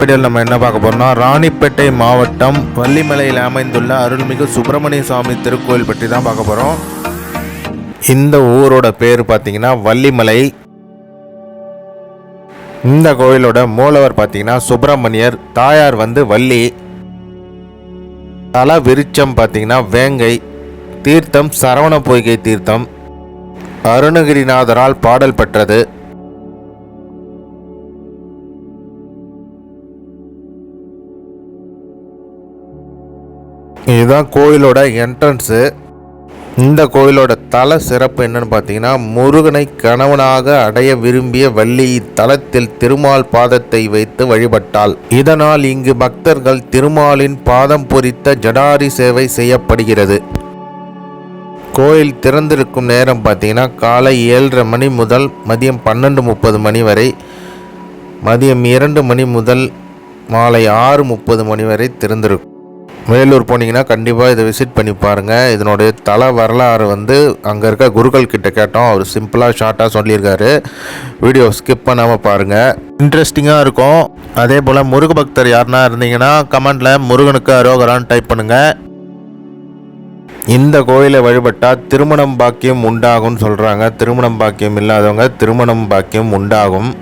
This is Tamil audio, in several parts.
வீடியோவில் நம்ம என்ன பார்க்க போறோம்னா ராணிப்பேட்டை மாவட்டம் வள்ளிமலையில் அமைந்துள்ள அருள்மிகு சுப்பிரமணிய சுவாமி திருக்கோயில் பற்றி தான் பார்க்க போகிறோம். இந்த ஊரோட பேர் பார்த்தீங்கன்னா வள்ளிமலை. இந்த கோயிலோட மூலவர் பார்த்தீங்கன்னா சுப்பிரமணியர், தாயார் வள்ளி, தல விருட்சம் பார்த்தீங்கன்னா வேங்கை, தீர்த்தம் சரவண பொய்கை தீர்த்தம், அருணகிரிநாதரால் பாடல் பெற்றது. இதுதான் கோயிலோட என்ட்ரன்ஸு. இந்த கோயிலோட தல சிறப்பு என்னன்னு பார்த்தீங்கன்னா, முருகனை கணவனாக அடைய விரும்பிய வள்ளி இத்தலத்தில் திருமால் பாதத்தை வைத்து வழிபட்டாள். இதனால் இங்கு பக்தர்கள் திருமாலின் பாதம் பொறித்த ஜடாரி சேவை செய்யப்படுகிறது. கோயில் திறந்திருக்கும் நேரம் பார்த்தீங்கன்னா காலை 7:30 மணி முதல் மதியம் 12:30 மணி வரை, மதியம் 2 மணி முதல் மாலை 6:30 மணி வரை திறந்திருக்கும். வேலூர் போனீங்கன்னா கண்டிப்பாக இதை விசிட் பண்ணி பாருங்கள். இதனுடைய தல வரலாறு அங்கே இருக்க குருக்கள் கிட்ட கேட்டோம். அவர் சிம்பிளாக ஷார்ட்டாக சொல்லியிருக்காரு. வீடியோ ஸ்கிப் பண்ணாமல் பாருங்கள், இன்ட்ரெஸ்டிங்காக இருக்கும். அதே போல் முருக பக்தர் யாருன்னா இருந்தீங்கன்னா கமெண்டில் முருகனுக்கு அரோகரான்னு டைப் பண்ணுங்கள். இந்த கோயிலை வழிபட்டால் திருமணம் பாக்கியம் உண்டாகும்னு சொல்கிறாங்க. திருமணம் பாக்கியம் இல்லாதவங்க திருமணம் பாக்கியம் உண்டாகும்.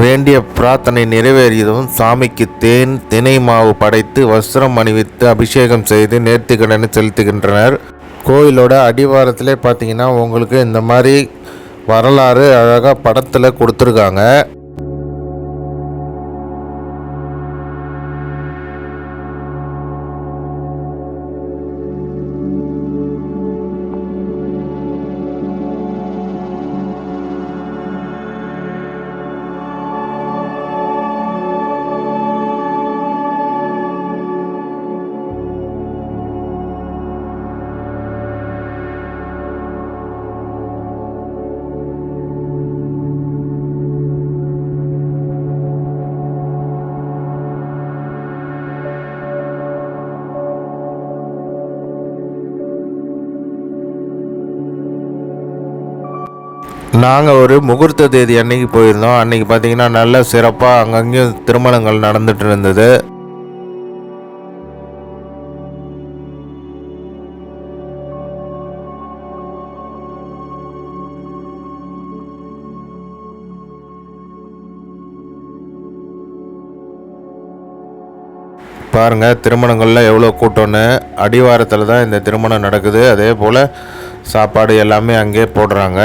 வேண்டிய பிரார்த்தனை நிறைவேறியதும் சாமிக்கு தேன் தினை மாவு படைத்து வஸ்திரம் அணிவித்து அபிஷேகம் செய்து நேர்த்திக்கடனை செலுத்துகின்றனர். கோயிலோட அடிவாரத்திலே பார்த்தீங்கன்னா உங்களுக்கு இந்த மாதிரி வரலாறு அழகாக படத்தில் கொடுத்துருக்காங்க. நாங்கள் ஒரு முகூர்த்த தேதி அன்னைக்கு போயிருந்தோம். அன்னைக்கு பார்த்தீங்கன்னா நல்ல சிறப்பாக அங்கங்கேயும் திருமணங்கள் நடந்துட்டு இருந்தது. பாருங்கள் திருமணங்கள்லாம் எவ்வளோ கூட்டம்னு. அடிவாரத்தில் தான் இந்த திருமணம் நடக்குது. அதே போல் சாப்பாடு எல்லாமே அங்கே போடுறாங்க.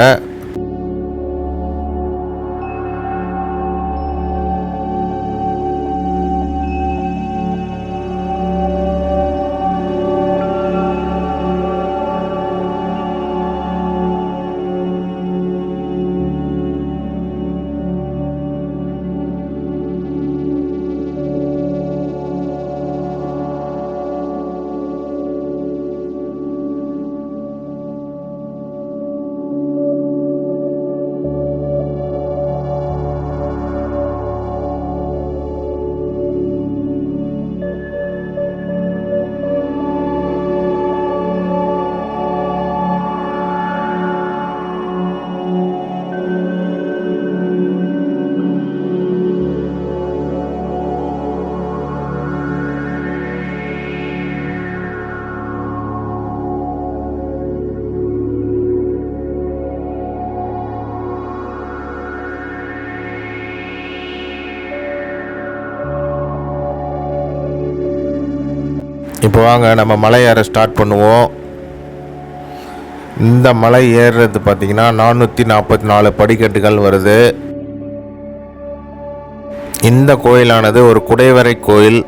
இப்போ வாங்க நம்ம மலை ஏற ஸ்டார்ட் பண்ணுவோம். இந்த மலை ஏறுறது பார்த்திங்கன்னா 444 படிக்கட்டுகள் வருது. இந்த கோயிலானது ஒரு குடைவரை கோயில்.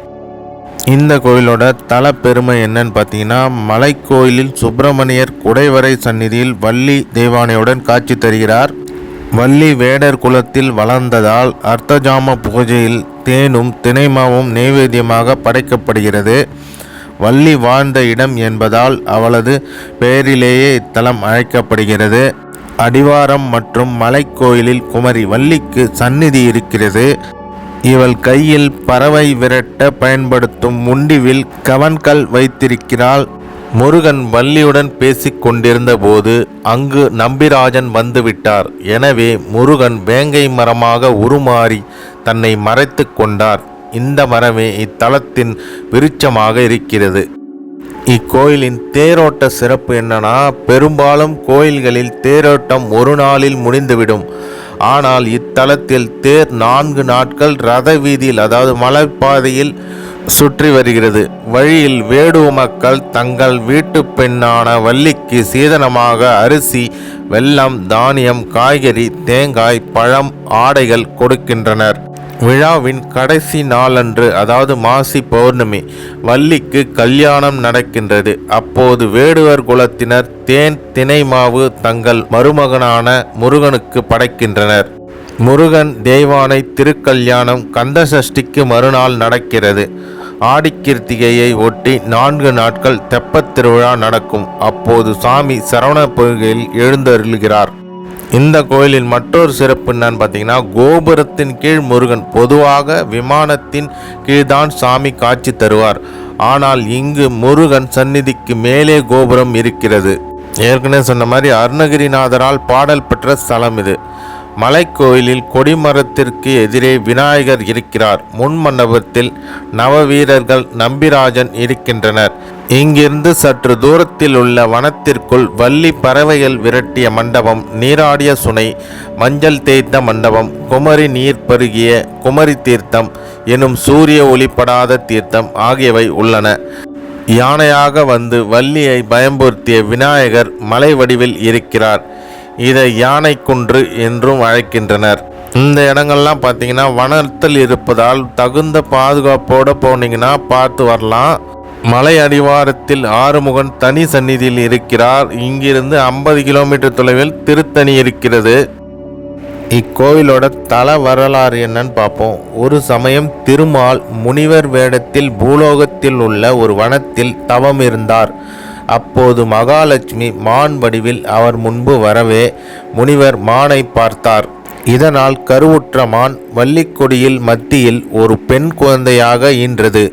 இந்த கோயிலோட தல பெருமை என்னன்னு பார்த்தீங்கன்னா, மலை கோயிலில் சுப்பிரமணியர் குடைவரை சந்நிதியில் வள்ளி தெய்வானையுடன் காட்சி தருகிறார். வள்ளி வேடர் குலத்தில் வளர்ந்ததால் அர்த்தஜாம பூஜையில் தேனும் தினைமாவும் நைவேத்தியமாக படைக்கப்படுகிறது. வள்ளி வாழ்ந்த இடம் என்பதால் அவளது பெயரிலேயே இத்தலம் அழைக்கப்படுகிறது. அடிவாரம் மற்றும் மலைக்கோயிலில் குமரி வள்ளிக்கு சந்நிதி இருக்கிறது. இவள் கையில் பறவை விரட்ட பயன்படுத்தும் முண்டிவில் கவன்கள் வைத்திருக்கிறாள். முருகன் வள்ளியுடன் பேசிக் கொண்டிருந்த போது அங்கு நம்பிராஜன் வந்துவிட்டார். எனவே முருகன் வேங்கை மரமாக உருமாறி தன்னை மறைத்து கொண்டார். இந்த மரமே இத்தலத்தின் விருட்சமாக இருக்கிறது. இக்கோயிலின் தேரோட்ட சிறப்பு என்னன்னா, பெரும்பாலும் கோயில்களில் தேரோட்டம் ஒரு நாளில் முடிந்துவிடும். ஆனால் இத்தலத்தில் தேர் 4 நாட்கள் ரத வீதியில், அதாவது மலைப்பாதையில் சுற்றி வருகிறது. வழியில் வேடுவ மக்கள் தங்கள் வீட்டு பெண்ணான வள்ளிக்கு சீதனமாக அரிசி, வெல்லம், தானியம், காய்கறி, தேங்காய், பழம், ஆடைகள் கொடுக்கின்றனர். விழாவின் கடைசி நாளன்று, அதாவது மாசி பௌர்ணமி, வள்ளிக்கு கல்யாணம் நடக்கின்றது. அப்போது வேடுவர் குலத்தினர் தேன், தினை மாவு தங்கள் மருமகனான முருகனுக்கு படைக்கின்றனர். முருகன் தெய்வானை திருக்கல்யாணம் கந்தசஷ்டிக்கு மறுநாள் நடக்கிறது. ஆடிக்கிருத்திகையை ஒட்டி 4 நாட்கள் தெப்பத் திருவிழா நடக்கும். அப்போது சாமி சரவண பொய்கையில் எழுந்தருளுகிறார். இந்த கோயிலின் மற்றொரு சிறப்பு என்னன்னு பார்த்தீங்கன்னா, கோபுரத்தின் கீழ் முருகன். பொதுவாக விமானத்தின் கீழ்தான் சாமி காட்சி தருவார். ஆனால் இங்கு முருகன் சந்நிதிக்கு மேலே கோபுரம் இருக்கிறது. ஏற்கனவே சொன்ன மாதிரி அருணகிரிநாதரால் பாடல் பெற்ற ஸ்தலம் இது. மலைக்கோயிலில் கொடிமரத்திற்கு எதிரே விநாயகர் இருக்கிறார். முன் மண்டபத்தில் நவவீரர்கள் நம்பிராஜன் இருக்கின்றனர். இங்கிருந்து சற்று தூரத்தில் உள்ள வனத்திற்குள் வள்ளி பறவைகள் விரட்டிய மண்டபம், நீராடிய சுனை, மஞ்சள் தேய்த்த மண்டபம், குமரி நீர் பருகிய குமரி தீர்த்தம் எனும் சூரிய ஒளிப்படாத தீர்த்தம் ஆகியவை உள்ளன. யானையாக வந்து வள்ளியை பயம்புறுத்திய விநாயகர் மலை வடிவில் இருக்கிறார். இதை யானை குன்று என்றும் அழைக்கின்றனர். இந்த இடங்கள்லாம் பார்த்தீங்கன்னா வனத்தில் இருப்பதால் தகுந்த பாதுகாப்போடு போனீங்கன்னா பார்த்து வரலாம். மலை அடிவாரத்தில் ஆறுமுகன் தனி சந்நிதியில் இருக்கிறார். இங்கிருந்து 50 கிலோமீட்டர் தொலைவில் திருத்தணி இருக்கிறது. இக்கோவிலோட தல வரலாறு என்னன்னு பார்ப்போம். ஒரு சமயம் திருமால் முனிவர் வேடத்தில் பூலோகத்தில் உள்ள ஒரு வனத்தில் தவம் இருந்தார். அப்போது மகாலட்சுமி மான் வடிவில் அவர் முன்பு வரவே முனிவர் மானை பார்த்தார். இதனால் கருவுற்ற மான் வள்ளிக்கொடியில் மத்தியில் ஒரு பெண் குழந்தையாக ஈன்றது.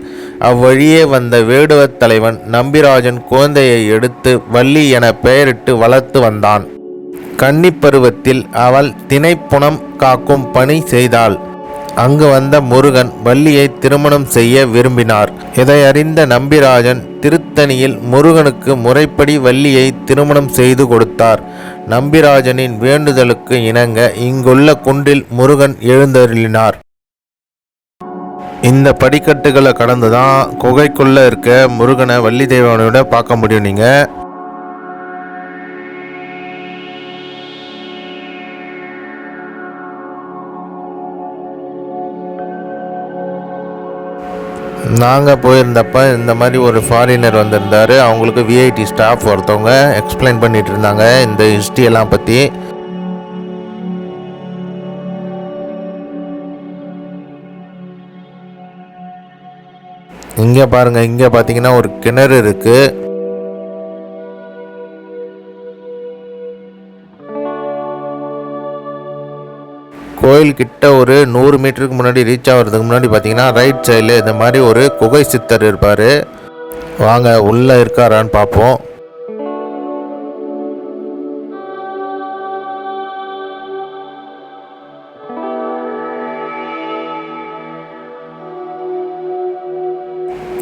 அவ்வழியே வந்த வேடுவத் தலைவன் நம்பிராஜன் குழந்தையை எடுத்து வள்ளி என பெயரிட்டு வளர்த்து வந்தான். கன்னிப்பருவத்தில் அவள் திணைப்புணம் காக்கும் பணி செய்தாள். அங்கு வந்த முருகன் வள்ளியை திருமணம் செய்ய விரும்பினார். இதை அறிந்த நம்பிராஜன் திருத்தணியில் முருகனுக்கு முறைப்படி வள்ளியை திருமணம் செய்து கொடுத்தார். நம்பிராஜனின் வேண்டுதலுக்கு இணங்க இங்குள்ள குன்றில் முருகன் எழுந்தருளினார். இந்த படிக்கட்டுகளை கடந்துதான் குகைக்குள்ள இருக்க முருகனை வள்ளி தெய்வானையோட பார்க்க முடியும். நீங்க நாங்கள் போயிருந்தப்ப இந்த மாதிரி ஒரு ஃபாரினர் வந்திருந்தார். அவங்களுக்கு விஐடி ஸ்டாஃப் ஒருத்தவங்க எக்ஸ்பிளைன் பண்ணிட்டு இருந்தாங்க இந்த ஹிஸ்ட்ரியெல்லாம் பற்றி. இங்கே பாருங்கள், இங்கே பார்த்தீங்கன்னா ஒரு கிணறு இருக்குது. கோயில் கிட்ட ஒரு 100 மீட்டருக்கு முன்னாடி ரீச் ஆகிறதுக்கு முன்னாடி பார்த்தீங்கன்னா ரைட் சைடில் இந்த மாதிரி ஒரு குகை சித்தர் இருப்பார். வாங்க உள்ளே இருக்காரான்னு பார்ப்போம்.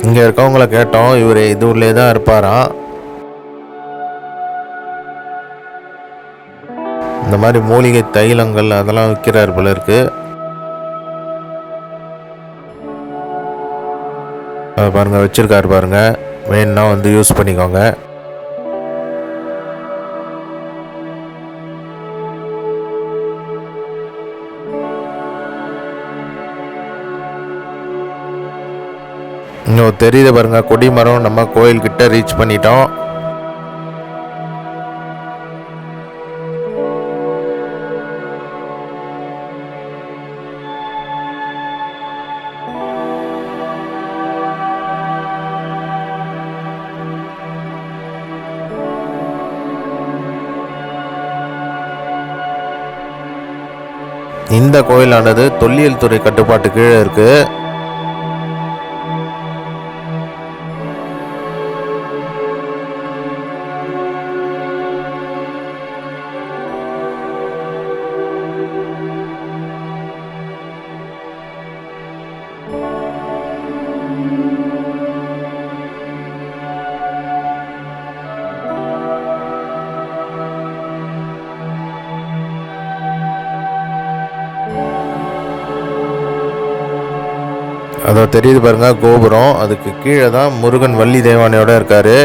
இங்கே இருக்கவங்கள கேட்டோம், இவர் இது உள்ளே தான் இருப்பாராம். இந்த மாதிரி மூலிகை தைலங்கள் அதெல்லாம் விற்கிறார் போல இருக்கு. பாருங்க வச்சிருக்காரு பாருங்க, வேணும்னா வந்து யூஸ் பண்ணிக்கோங்க. இன்னும் தெரியுது பாருங்க கொடிமரம். நம்ம கோயில் கிட்ட ரீச் பண்ணிட்டோம். இந்த கோயிலானது தொல்லியல் துறை கட்டுப்பாட்டு கீழே இருக்கு. அதோ தெரியுது பாருங்க கோபுரம், அதுக்கு கீழே தான் முருகன் வள்ளி தெய்வானையோட இருக்காரு.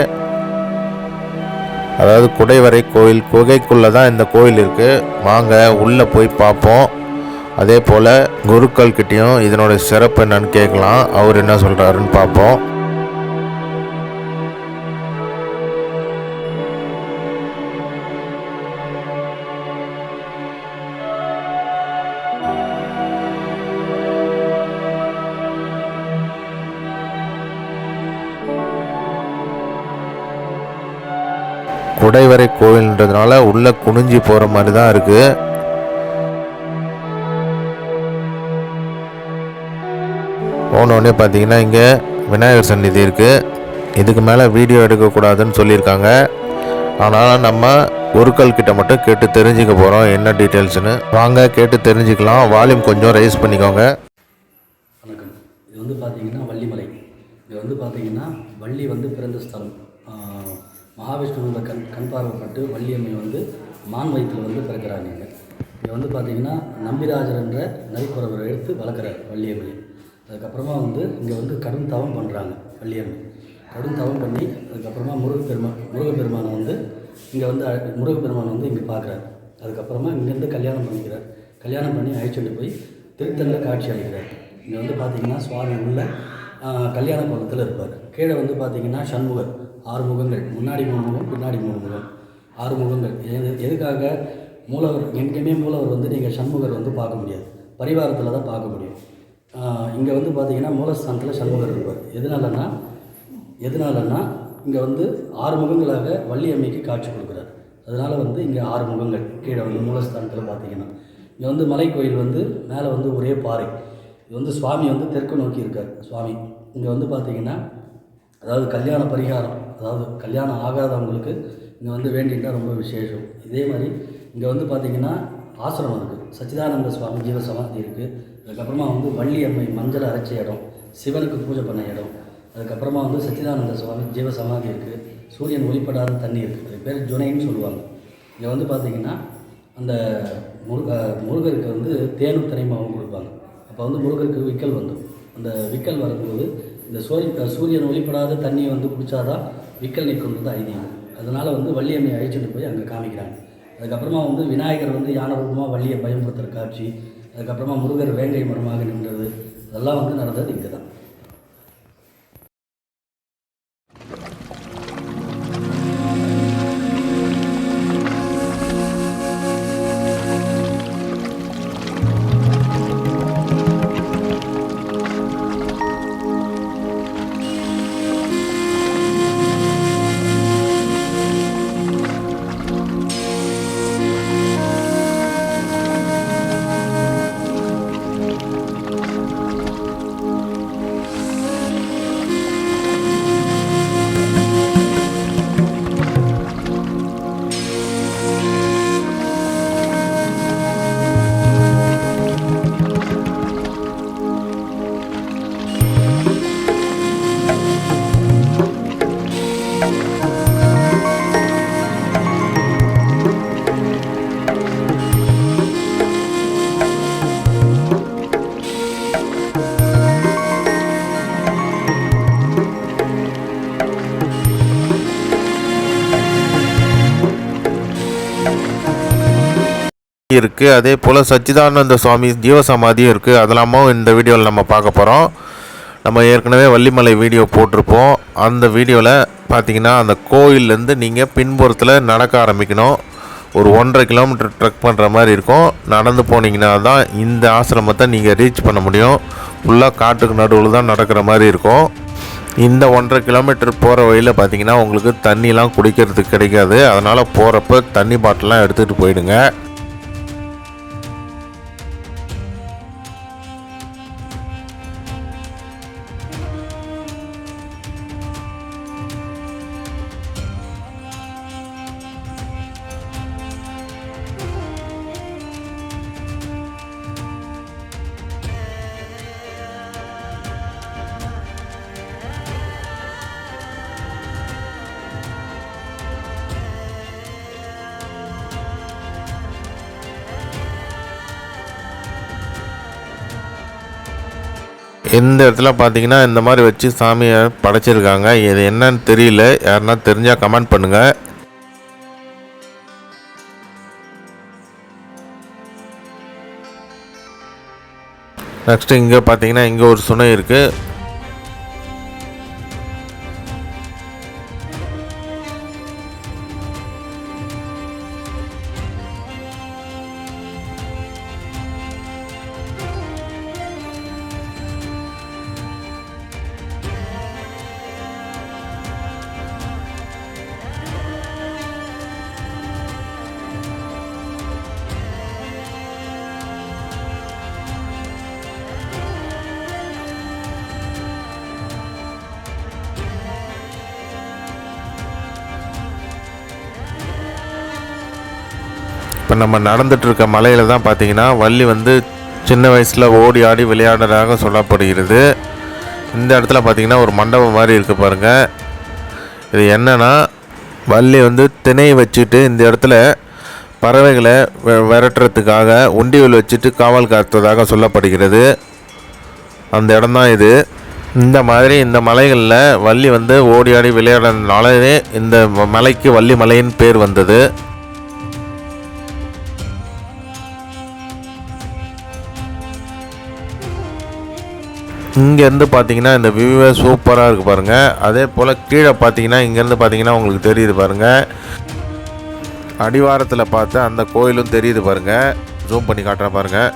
அதாவது குடைவரை கோயில் குகைக்குள்ளே தான் இந்த கோயில் இருக்குது. வாங்க உள்ளே போய் பார்ப்போம். அதே போல் குருக்கள் கிட்டேயும் இதனோட சிறப்பு என்னன்னு கேட்கலாம். அவர் என்ன சொல்கிறாருன்னு பார்ப்போம். குடைவரை கோயில்ன்றதுனால உள்ளே குனிஞ்சி போகிற மாதிரி தான் இருக்குது. போனோடனே பார்த்தீங்கன்னா இங்கே விநாயகர் சந்நிதி இருக்குது. இதுக்கு மேலே வீடியோ எடுக்கக்கூடாதுன்னு சொல்லியிருக்காங்க. ஆனால் நம்ம குருக்கள் கிட்ட மட்டும் கேட்டு தெரிஞ்சுக்க போகிறோம் என்ன டீட்டெயில்ஸ்னு. வாங்க கேட்டு தெரிஞ்சுக்கலாம். வால்யூம் கொஞ்சம் ரைஸ் பண்ணிக்கோங்க. வணக்கம். இது வந்து பார்த்தீங்கன்னா வள்ளிமலை. இது வந்து பார்த்தீங்கன்னா வள்ளி வந்து பிறந்த ஸ்தலம். மகாவிஷ்ணுவில் கண் பார்வைப்பட்டு வள்ளியம்மை வந்து மான் வயிற்றில் வந்து பிறக்கிறாங்க. இங்கே வந்து பார்த்திங்கன்னா நம்பிராஜர் என்ற நரிக்குறவரை எடுத்து வளர்க்குறார் வள்ளியம்மை. அதுக்கப்புறமா வந்து இங்கே வந்து கடும் தவம் பண்ணுறாங்க வள்ளியம்மை. கடும் தவம் பண்ணி அதுக்கப்புறமா முருகப்பெருமானை வந்து இங்கே வந்து முருகப்பெருமானை வந்து இங்கே பார்க்குறாரு. அதுக்கப்புறமா இங்கேருந்து கல்யாணம் பண்ணிக்கிறார். கல்யாணம் பண்ணி அழைச்சிட்டு போய் திருத்தணில் காட்சி அளிக்கிறார். இங்கே வந்து பார்த்திங்கன்னா சுவாமி உள்ள கல்யாண கோலத்தில் இருப்பார். கீழே வந்து பார்த்திங்கன்னா சண்முகர் 6 முகங்கள், முன்னாடி 3 முகம், பின்னாடி 3 முகம், 6 முகங்கள். எதுக்காக மூலவர் எங்கேயுமே மூலவர் வந்து நீங்கள் சண்முகர் வந்து பார்க்க முடியாது, பரிவாரத்தில் தான் பார்க்க முடியும். இங்கே வந்து பார்த்திங்கன்னா மூலஸ்தானத்தில் சண்முகர் இருப்பார். எதனாலன்னா இங்கே வந்து 6 முகங்களாக வள்ளியம்மைக்கு காட்சி கொடுக்குறார். அதனால் வந்து இங்கே 6 முகங்கள். கீழே வந்து மூலஸ்தானத்தில் பார்த்திங்கன்னா இங்கே வந்து மலை கோயில் வந்து மேலே வந்து ஒரே பாறை. இது வந்து சுவாமி வந்து தெற்கு நோக்கி இருக்கார் சுவாமி. இங்கே வந்து பார்த்திங்கன்னா அதாவது கல்யாண பரிகாரம், அதாவது கல்யாணம் ஆகாதவங்களுக்கு இங்கே வந்து வேண்டிகிட்டா ரொம்ப விசேஷம். இதே மாதிரி இங்கே வந்து பார்த்திங்கன்னா ஆசிரமம் இருக்குது, சச்சிதானந்த சுவாமி ஜீவ சமாதி இருக்குது. அதுக்கப்புறமா வந்து வள்ளி அம்மை மஞ்சள் அரைச்ச இடம், சிவனுக்கு பூஜை பண்ண இடம். அதுக்கப்புறமா வந்து சச்சிதானந்த சுவாமி ஜீவ சமாதி இருக்குது. சூரியன் ஒளிப்படாத தண்ணி இருக்குது, அது பேர் ஜுனைன்னு சொல்லுவாங்க. இங்கே வந்து பார்த்திங்கன்னா அந்த முருகருக்கு வந்து தேனும் தனிமாவும் கொடுப்பாங்க. அப்போ வந்து முருகருக்கு விக்கல் வந்துடும். அந்த விக்கல் வரும்போது இந்த சூரியன் ஒளிப்படாத தண்ணியை வந்து குடித்தாதான் விக்கல் நிற்கிறது ஐதீகம். அதனால் வந்து வள்ளியம்மையை அழைச்சிட்டு போய் அங்கே காமிக்கிறாங்க. அதுக்கப்புறமா வந்து விநாயகர் வந்து யானை ரூபமாக வள்ளியை பயன்படுத்துகிற காட்சி, அதுக்கப்புறமா முருகர் வேங்கை மரமாக நின்றது, அதெல்லாம் வந்து நடந்தது இங்கே தான். இருக்குது. அதே போல் சச்சிதானந்த சுவாமி ஜீவசமாதியும் இருக்குது. அதெல்லாமும் இந்த வீடியோவில் நம்ம பார்க்க போகிறோம். நம்ம ஏற்கனவே வள்ளிமலை வீடியோ போட்டிருப்போம். அந்த வீடியோவில் பார்த்தீங்கன்னா அந்த கோயிலேருந்து நீங்கள் பின்புறத்தில் நடக்க ஆரம்பிக்கணும். ஒரு 1.5 கிலோமீட்டர் ட்ரெக் பண்ணுற மாதிரி இருக்கும். நடந்து போனீங்கன்னா தான் இந்த ஆசிரமத்தை நீங்கள் ரீச் பண்ண முடியும். ஃபுல்லாக காட்டுக்கு நடுவில் தான் நடக்கிற மாதிரி இருக்கும். இந்த 1.5 கிலோமீட்டர் போகிற வழியில் பார்த்தீங்கன்னா உங்களுக்கு தண்ணிலாம் குடிக்கிறதுக்கு கிடைக்காது. அதனால் போகிறப்ப தண்ணி பாட்டிலாம் எடுத்துகிட்டு போயிடுங்க. இந்த இடத்துல பார்த்தீங்கன்னா இந்த மாதிரி வச்சு சாமியை படைச்சிருக்காங்க. இது என்னன்னு தெரியல, யாருன்னா தெரிஞ்சால் கமெண்ட் பண்ணுங்கள். நெக்ஸ்ட்டு இங்கே பார்த்தீங்கன்னா இங்கே ஒரு சுனை இருக்குது. இப்போ நம்ம நடந்துகிட்ருக்க மலையில் தான் பார்த்தீங்கன்னா வள்ளி வந்து சின்ன வயசில் ஓடி ஆடி விளையாடுறதாக சொல்லப்படுகிறது. இந்த இடத்துல பார்த்தீங்கன்னா ஒரு மண்டபம் மாதிரி இருக்குது பாருங்கள். இது என்னென்னா, வள்ளி வந்து திணை வச்சுட்டு இந்த இடத்துல பறவைகளை விரட்டுறதுக்காக உண்டியல் வச்சுட்டு காவல் காத்ததாக சொல்லப்படுகிறது. அந்த இடம்தான் இது. இந்த மாதிரி இந்த மலைகளில் வள்ளி வந்து ஓடி ஆடி விளையாடுறதுனாலே இந்த மலைக்கு வள்ளி மலையின் பேர் வந்தது. இங்கேருந்து பார்த்தீங்கன்னா இந்த வியூவே சூப்பராக இருக்குது பாருங்கள். அதே போல் கீழே பார்த்தீங்கன்னா இங்கேருந்து பார்த்தீங்கன்னா உங்களுக்கு தெரியுது பாருங்கள். அடிவாரத்தில் பார்த்து அந்த கோயிலும் தெரியுது பாருங்கள். ஜூம் பண்ணி காட்டுறேன் பாருங்கள்.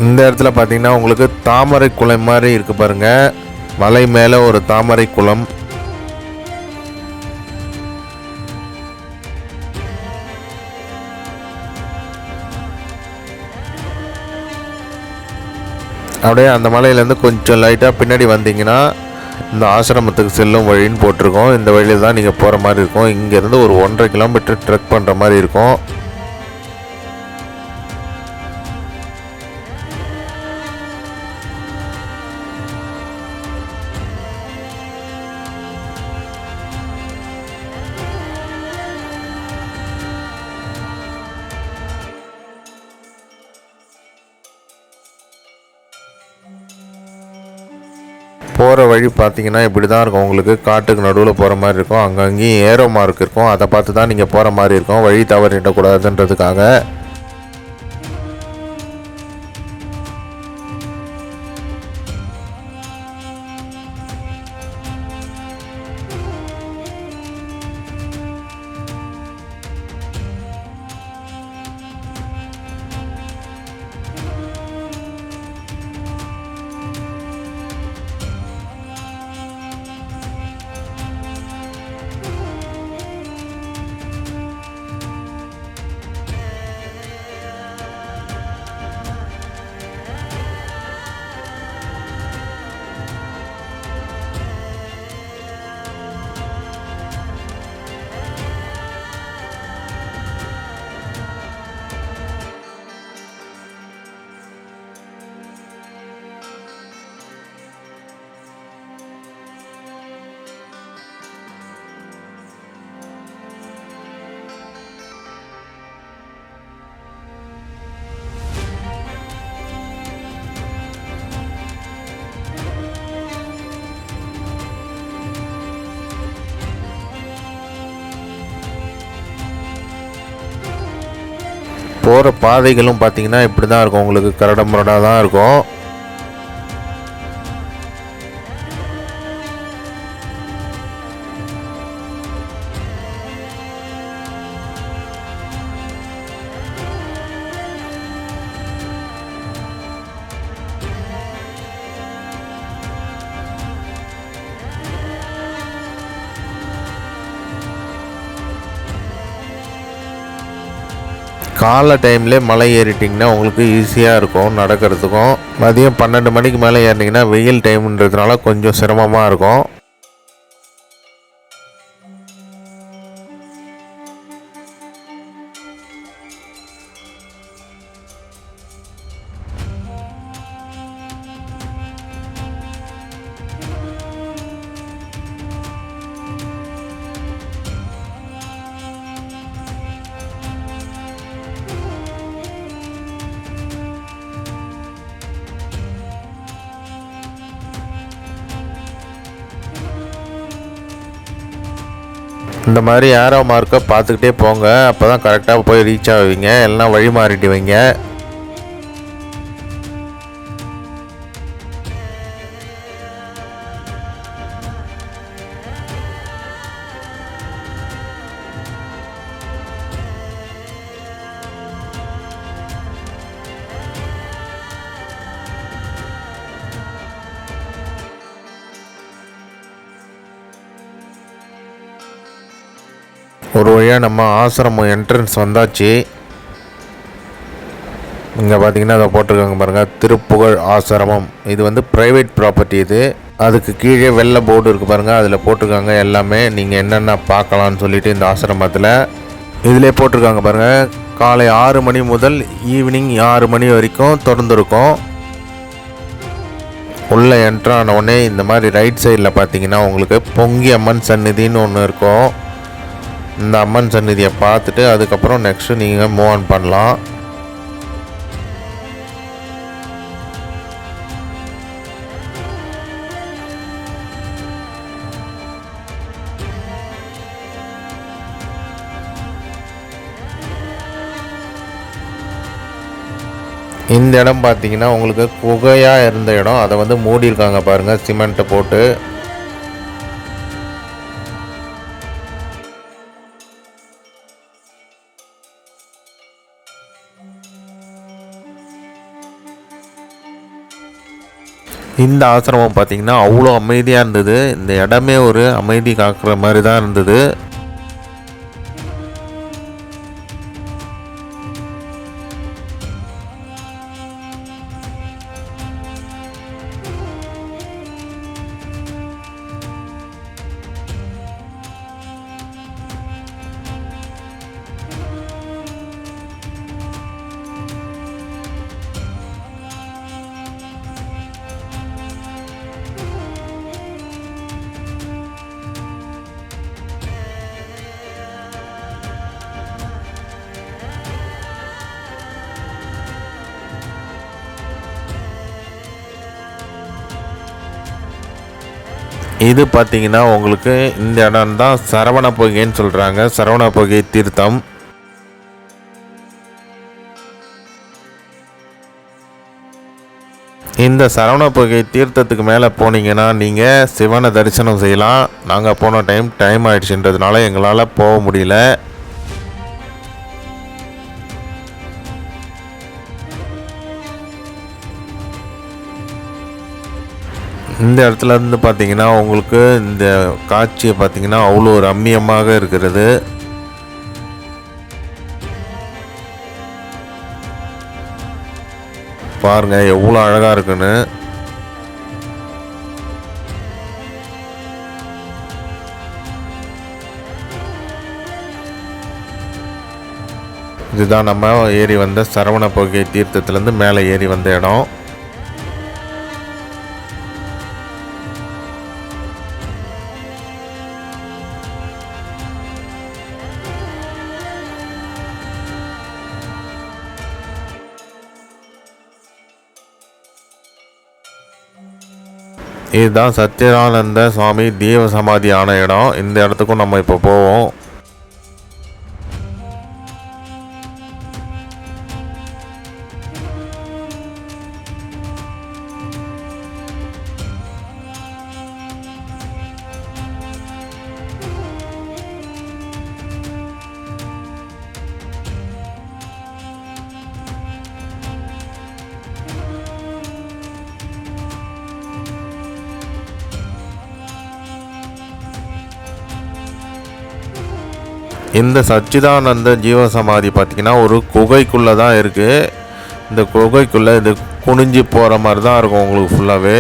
இந்த இடத்துல பார்த்தீங்கன்னா உங்களுக்கு தாமரை குளம் மாதிரி இருக்குது பாருங்கள். மலை மேலே ஒரு தாமரை குளம். அப்படியே அந்த மலையிலேருந்து கொஞ்சம் லைட்டாக பின்னாடி வந்தீங்கன்னா இந்த ஆசிரமத்துக்கு செல்லும் வழின்னு போட்டிருக்கோம். இந்த வழியில் தான் நீங்கள் போகிற மாதிரி இருக்கும். இங்கேருந்து ஒரு 1.5 கிலோமீட்டர் ட்ரெக் பண்ணுற மாதிரி இருக்கும். போகிற வழி பார்த்தீங்கன்னா இப்படி தான் இருக்கும். உங்களுக்கு காட்டுக்கு நடுவில் போகிற மாதிரி இருக்கும். அங்கங்கேயும் ஏரோ மார்க் இருக்கும். அதை பார்த்து தான் நீங்கள் போகிற மாதிரி இருக்கும். வழி தவறிடக்கூடாதுன்றதுக்காக. போகிற பாதைகளும் பார்த்தீங்கன்னா இப்படி தான் இருக்கும். உங்களுக்கு கரடமுரடாக தான் இருக்கும். காலை டைம்லேயே மலை ஏறிட்டிங்கன்னா உங்களுக்கு ஈஸியாக இருக்கும் நடக்கிறதுக்கும். மதியம் 12 மணிக்கு மேலே ஏறினீங்கன்னா வெயில் டைம்ன்றதுனால கொஞ்சம் சிரமமாக இருக்கும். இந்த மாதிரி ஏரோ மார்க்கை பார்த்துக்கிட்டே போங்க. அப்போ தான் கரெக்டாக போய் ரீச் ஆவீங்க. எல்லாம் வழி மாறிடுவீங்க. ஒரு வழியாக நம்ம ஆசிரமம் என்ட்ரன்ஸ் வந்தாச்சு. இங்கே பார்த்தீங்கன்னா அதை போட்டிருக்காங்க பாருங்கள், திருப்புகழ் ஆசிரமம். இது வந்து ப்ரைவேட் ப்ராப்பர்ட்டி. இது அதுக்கு கீழே வெள்ளை போர்டு இருக்குது பாருங்கள், அதில் போட்டிருக்காங்க எல்லாமே நீங்கள் என்னென்ன பார்க்கலான்னு சொல்லிட்டு. இந்த ஆசிரமத்தில் இதிலே போட்டிருக்காங்க பாருங்கள், காலை 6 மணி முதல் ஈவினிங் 6 மணி வரைக்கும் திறந்துருக்கும். உள்ளே என்ட்ரான உடனே இந்த மாதிரி ரைட் சைடில் பார்த்தீங்கன்னா உங்களுக்கு பொங்கி அம்மன் சந்நிதின்னு ஒன்று இருக்கும். இந்த அம்மன் சந்நிதியை பார்த்துட்டு அதுக்கப்புறம் நெக்ஸ்ட்டு நீங்கள் மூவ் ஆன் பண்ணலாம். இந்த இடம் பார்த்தீங்கன்னா உங்களுக்கு குகையாக இருந்த இடம், அதை வந்து மூடியிருக்காங்க பாருங்கள் சிமெண்ட்டை போட்டு. இந்த ஆசிரமம் பார்த்திங்கன்னா அவ்வளோ அமைதியாக இருந்தது. இந்த இடமே ஒரு அமைதி காக்கிற மாதிரி தான் இருந்தது. இது பார்த்தீங்கன்னா உங்களுக்கு இந்த இடம் தான் சரவண பொய்கைன்னு சொல்கிறாங்க, சரவண பொய்கை தீர்த்தம். இந்த சரவண பொய்கை தீர்த்தத்துக்கு மேலே போனீங்கன்னா நீங்கள் சிவனை தரிசனம் செய்யலாம். நாங்கள் போன டைம் ஆகிடுச்சுன்றதுனால எங்களால் போக முடியல. இந்த இடத்துல இருந்து பார்த்தீங்கன்னா உங்களுக்கு இந்த காட்சியை பார்த்தீங்கன்னா அவ்வளோ ரம்மியமாக இருக்கிறது. பாருங்கள் எவ்வளோ அழகாக இருக்குன்னு. இதுதான் நம்ம ஏறி வந்த சரவண பொய்கை தீர்த்தத்துலேருந்து மேலே ஏறி வந்த இடம். இதுதான் சத்யானந்த சுவாமி தீவ சமாதி ஆன இடம். இந்த இடத்துக்கும் நம்ம இப்போ போவோம். இந்த சச்சிதானந்த ஜீவசமாதி பார்த்திங்கன்னா ஒரு குகைக்குள்ளே தான் இருக்குது. இந்த குகைக்குள்ளே இது குனிஞ்சு போகிற மாதிரி தான் இருக்கும் உங்களுக்கு ஃபுல்லாகவே.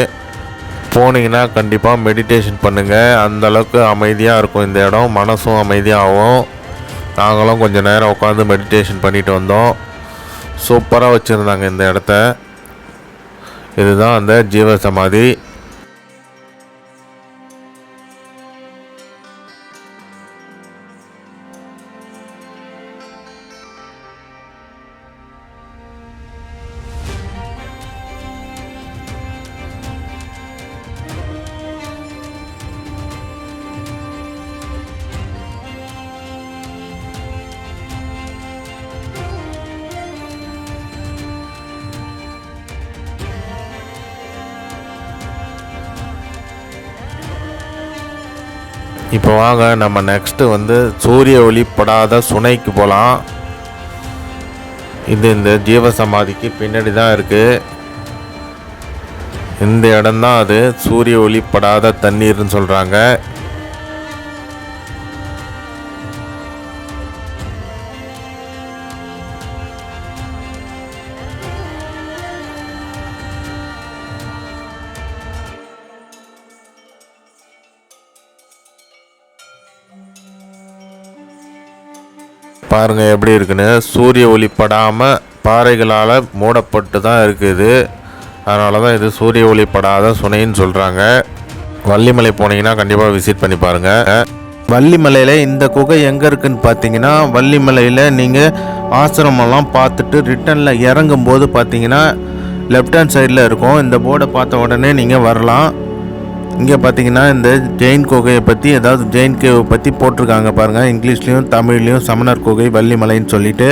போனீங்கன்னா கண்டிப்பாக மெடிடேஷன் பண்ணுங்கள். அந்தளவுக்கு அமைதியாக இருக்கும் இந்த இடம், மனசும் அமைதியாகும். நாங்களும் கொஞ்சம் நேரம் உட்காந்து மெடிடேஷன் பண்ணிட்டு வந்தோம். சூப்பராக வச்சுருந்தாங்க இந்த இடத்த. இதுதான் அந்த ஜீவசமாதி. இப்போ வாங்க நம்ம நெக்ஸ்ட்டு வந்து சூரிய ஒளி படாத சுனைக்கு போகலாம். இது இந்த ஜீவசமாதிக்கு பின்னாடி தான் இருக்குது. இந்த இடம்தான் அது சூரிய ஒளி படாத தண்ணீர்னு சொல்கிறாங்க. பாருங்கள் எப்படி இருக்குன்னு. சூரிய ஒளி படாமல் பாறைகளால் மூடப்பட்டு தான் இருக்குது. அதனால தான் இது சூரிய ஒளி படாத சுனைன்னு சொல்கிறாங்க. வள்ளிமலை போனீங்கன்னா கண்டிப்பாக விசிட் பண்ணி பாருங்கள். வள்ளிமலையில் இந்த குகை எங்கே இருக்குதுன்னு பார்த்தீங்கன்னா, வள்ளிமலையில் நீங்கள் ஆசிரமெல்லாம் பார்த்துட்டு ரிட்டனில் இறங்கும்போது பார்த்தீங்கன்னா லெஃப்ட் ஹேண்ட் சைடில் இருக்கும். இந்த போர்டை பார்த்த உடனே நீங்கள் வரலாம். இங்கே பார்த்தீங்கன்னா இந்த ஜெயின் குகையை பற்றி, அதாவது ஜெயின் கேவை பற்றி போட்டிருக்காங்க பாருங்கள். இங்கிலீஷ்லேயும் தமிழ்லேயும் சமணர் குகை வள்ளிமலைன்னு சொல்லிட்டு.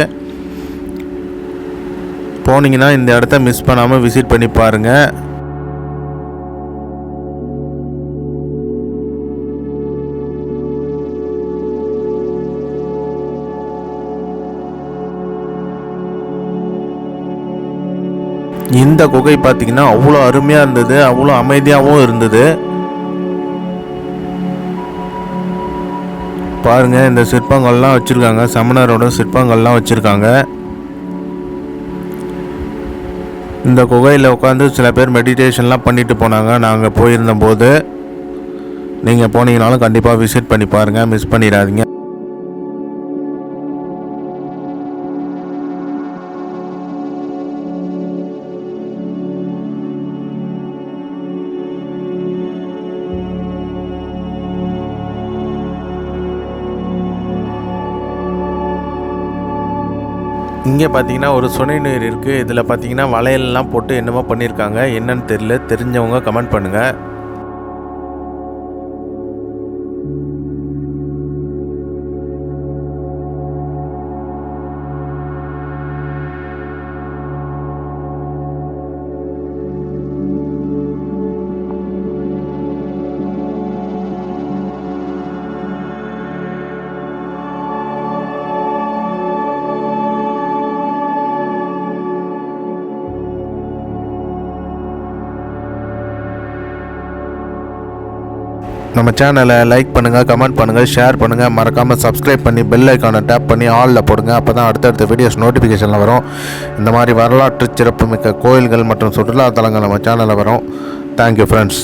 போனீங்கன்னா இந்த இடத்த மிஸ் பண்ணாமல் விசிட் பண்ணி பாருங்கள். இந்த குகை பார்த்திங்கன்னா அவ்வளோ அருமையாக இருந்தது, அவ்வளோ அமைதியாகவும் இருந்தது. பாருங்கள், இந்த சிற்பங்கள்லாம் வச்சுருக்காங்க, சமணரோட சிற்பங்கள்லாம் வச்சுருக்காங்க. இந்த குகையில் உட்காந்து சில பேர் மெடிடேஷன்லாம் பண்ணிட்டு போனாங்க நாங்கள் போயிருந்தபோது. நீங்கள் போனீங்கனாலும் கண்டிப்பாக விசிட் பண்ணி பாருங்கள், மிஸ் பண்ணிடாதீங்க. இங்கே பார்த்தீங்கன்னா ஒரு சுனை நீர் இருக்குது. இதில் பார்த்தீங்கன்னா வளையல்லாம் போட்டு என்னமோ பண்ணியிருக்காங்க, என்னன்னு தெரியல. தெரிஞ்சவங்க கமெண்ட் பண்ணுங்கள். நம்ம சேனலை லைக் பண்ணுங்கள், கமெண்ட் பண்ணுங்கள், ஷேர் பண்ணுங்கள். மறக்காமல் சப்ஸ்கிரைப் பண்ணி பெல் ஐக்கானை டேப் பண்ணி ஆலில் போடுங்க. அப்போ தான் அடுத்தடுத்த வீடியோஸ் நோட்டிஃபிகேஷனில் வரும். இந்த மாதிரி வரலாற்று சிறப்புமிக்க கோயில்கள் மற்றும் சுற்றுலாத்தலங்கள் நம்ம சேனலில் வரும். Thank you friends.